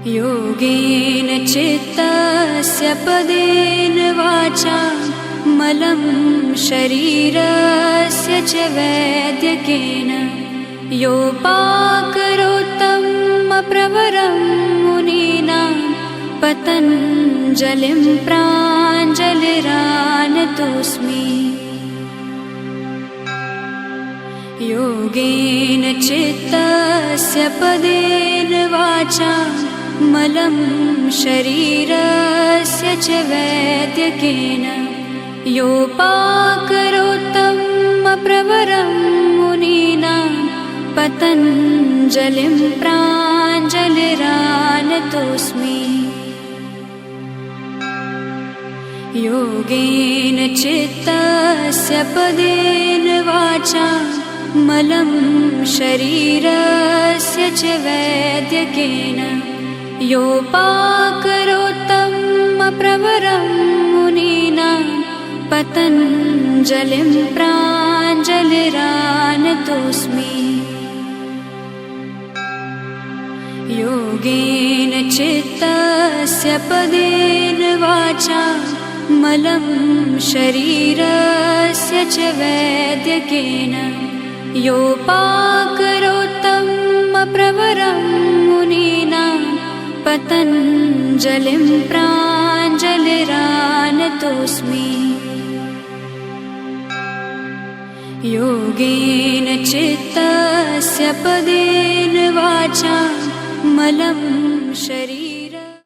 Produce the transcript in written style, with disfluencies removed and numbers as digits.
योगेन चित्तस्य पदेन वाचा मलं शरीरस्य च वैद्यकेन योपाकरोत्तं प्रवरं मुनीनां पतञ्जलिं प्राञ्जलिरानतोऽस्मि। योगेन चित्तस्य पदेन वाचा मलं शरीरस्य च वैद्यकेन योपाकरोत्तं प्रवरं मुनीनां पतञ्जलिं प्राञ्जलिरानतोऽस्मि। योगेन चित्तस्य पदेन वाचा मलं शरीरस्य च वैद्यकेन योपाकरोत्तं प्रवरं मुनीनां पतञ्जलिं प्राञ्जलिरानतोऽस्मि। योगेन चित्तस्य पदेन वाचा मलं शरीरस्य च वैद्यकेन योपाकरोत्तं प्रवरं मुनीनां पतञ्जलिं प्राञ्जलिरानतोऽस्मि। योगेन चित्तस्य पदेन वाचा मलं शरीरस्य